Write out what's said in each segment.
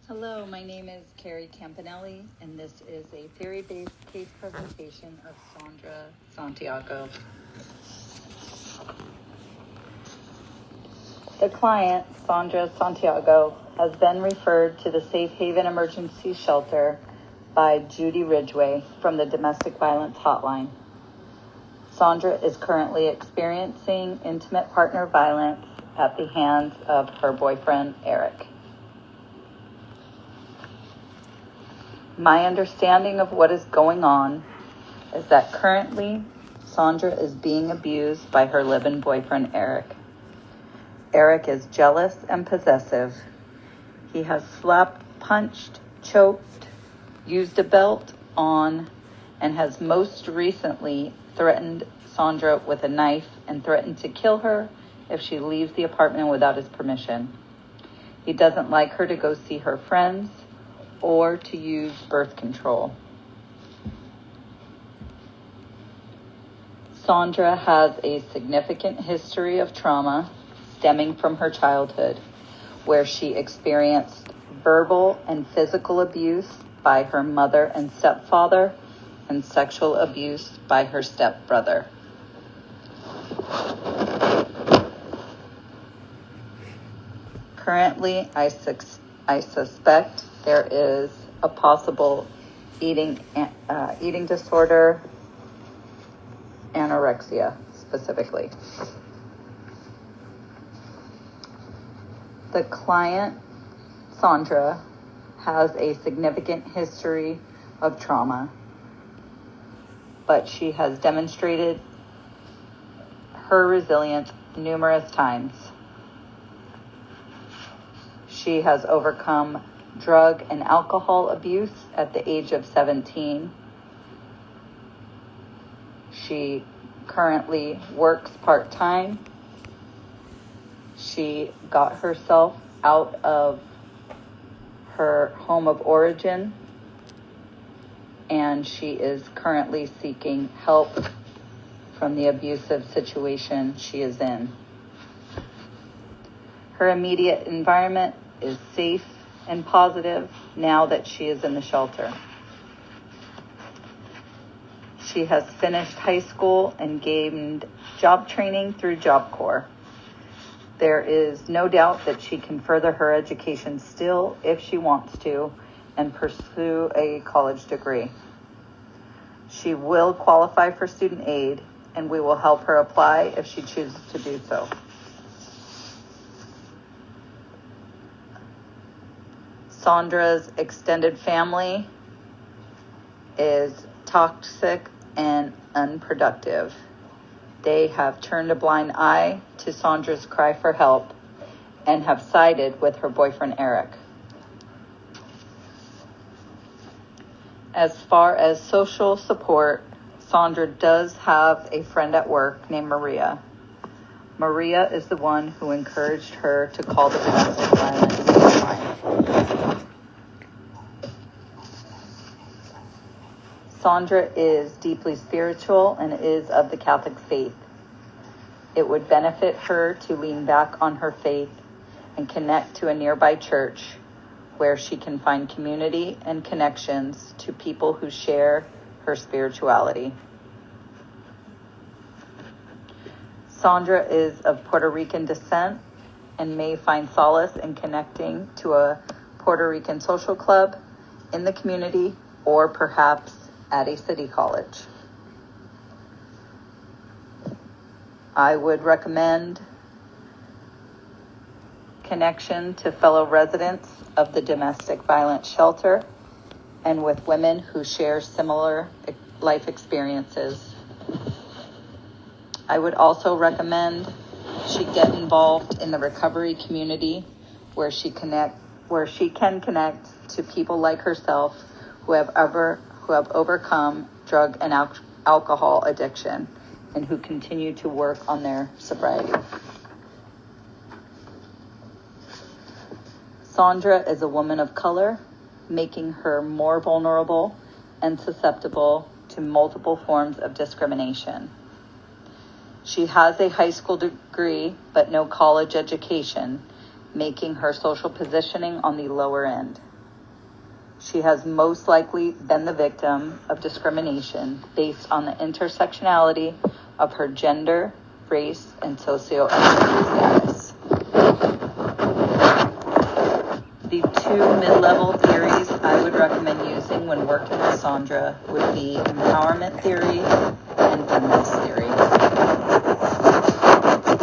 Hello, my name is Carrie Campanelli, and this is a theory-based case presentation of Saundra Santiago. The client, Saundra Santiago, has been referred to the Safe Haven Emergency Shelter by Judy Ridgway from the Domestic Violence Hotline. Saundra is currently experiencing intimate partner violence at the hands of her boyfriend, Eric. My understanding of what is going on is that currently Saundra is being abused by her live-in boyfriend, Eric. Eric is jealous and possessive. He has slapped, punched, choked, used a belt on, and has most recently threatened Saundra with a knife and threatened to kill her if she leaves the apartment without his permission. He doesn't like her to go see her friends or to use birth control. Saundra has a significant history of trauma stemming from her childhood, where she experienced verbal and physical abuse by her mother and stepfather and sexual abuse by her stepbrother. Currently, I suspect there is a possible eating disorder, anorexia specifically. The client, Saundra, has a significant history of trauma, but she has demonstrated her resilience numerous times. She has overcome drug and alcohol abuse at the age of 17. She currently works part-time. She got herself out of her home of origin, and she is currently seeking help from the abusive situation she is in. Her immediate environment is safe and positive now that she is in the shelter. She has finished high school and gained job training through Job Corps. There is no doubt that she can further her education still if she wants to and pursue a college degree. She will qualify for student aid, and we will help her apply if she chooses to do so. Saundra's extended family is toxic and unproductive. They have turned a blind eye to Saundra's cry for help and have sided with her boyfriend, Eric. As far as social support, Saundra does have a friend at work named Maria. Maria is the one who encouraged her to call the domestic violence hotline. Saundra is deeply spiritual and is of the Catholic faith. It would benefit her to lean back on her faith and connect to a nearby church where she can find community and connections to people who share her spirituality. Saundra is of Puerto Rican descent and may find solace in connecting to a Puerto Rican social club in the community or perhaps at a city college. I would recommend connection to fellow residents of the domestic violence shelter and with women who share similar life experiences. I would also recommend she get involved in the recovery community where she can connect to people like herself who have overcome drug and alcohol addiction and who continue to work on their sobriety. Saundra is a woman of color, making her more vulnerable and susceptible to multiple forms of discrimination. She has a high school degree, but no college education, making her social positioning on the lower end. She has most likely been the victim of discrimination based on the intersectionality of her gender, race, and socioeconomic status. The two mid-level theories I would recommend using when working with Saundra would be empowerment theory and feminist theory.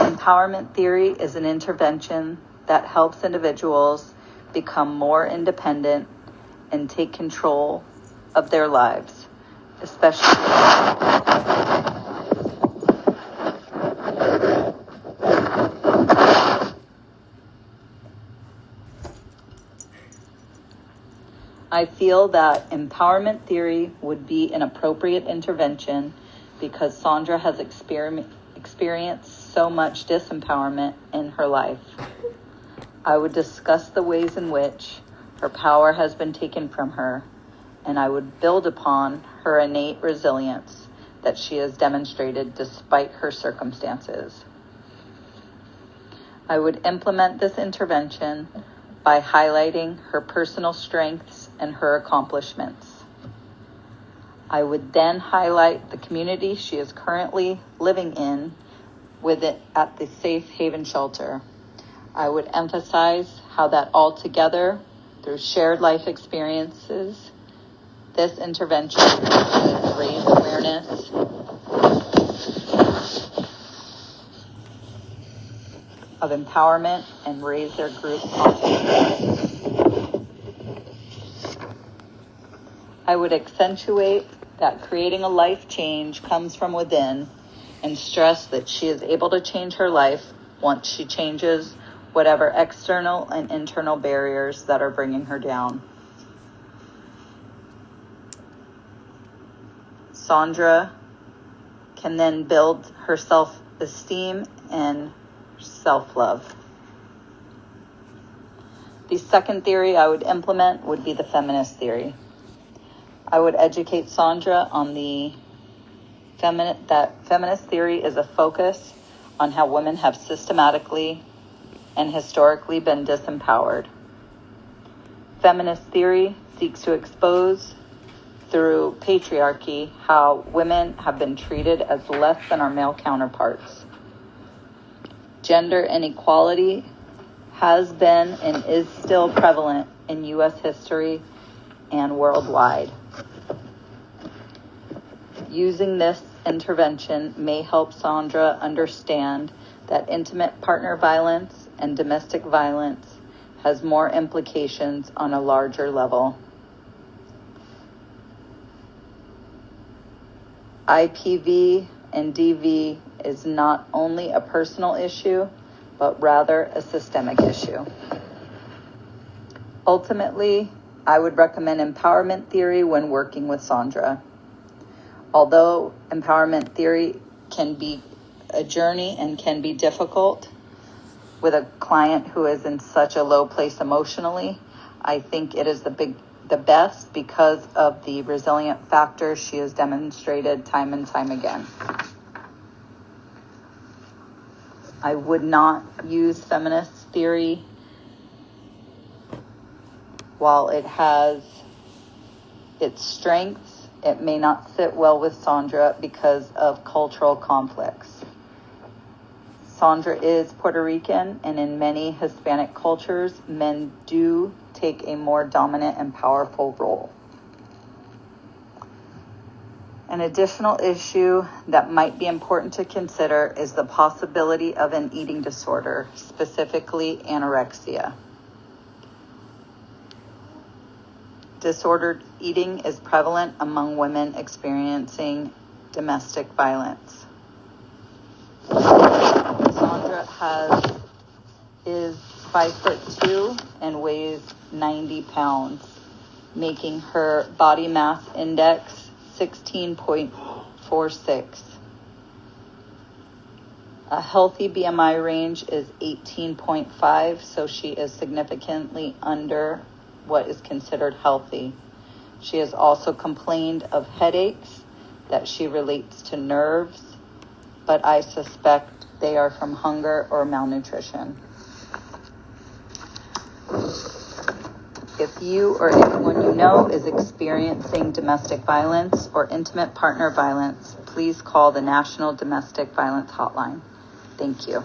Empowerment theory is an intervention that helps individuals become more independent and take control of their lives, especially I feel that empowerment theory would be an appropriate intervention because Saundra has experienced so much disempowerment in her life. I would discuss the ways in which her power has been taken from her, and I would build upon her innate resilience that she has demonstrated despite her circumstances. I would implement this intervention by highlighting her personal strengths and her accomplishments. I would then highlight the community she is currently living in with it at the Safe Haven Shelter. I would emphasize how that all together, through shared life experiences, this intervention would raise awareness of empowerment and raise their group confidence. I would accentuate that creating a life change comes from within and stress that she is able to change her life once she changes whatever external and internal barriers that are bringing her down. Saundra can then build her self-esteem and self-love. The second theory I would implement would be the feminist theory. I would educate Saundra on that feminist theory is a focus on how women have systematically and historically been disempowered. Feminist theory seeks to expose through patriarchy how women have been treated as less than our male counterparts. Gender inequality has been and is still prevalent in U.S. history and worldwide. Using this intervention may help Saundra understand that intimate partner violence and domestic violence has more implications on a larger level. IPV and DV is not only a personal issue, but rather a systemic issue. Ultimately, I would recommend empowerment theory when working with Saundra. Although empowerment theory can be a journey and can be difficult with a client who is in such a low place emotionally, I think it is the best because of the resilient factor she has demonstrated time and time again. I would not use feminist theory. While it has its strengths, it may not sit well with Saundra because of cultural conflicts. Saundra is Puerto Rican, and in many Hispanic cultures, men do take a more dominant and powerful role. An additional issue that might be important to consider is the possibility of an eating disorder, specifically anorexia. Disordered eating is prevalent among women experiencing domestic violence. Saundra is 5'2" and weighs 90 pounds, making her body mass index 16.46. A healthy BMI range is 18.5, so she is significantly under what is considered healthy. She has also complained of headaches that she relates to nerves, but I suspect they are from hunger or malnutrition. If you or anyone you know is experiencing domestic violence or intimate partner violence, please call the National Domestic Violence Hotline. Thank you.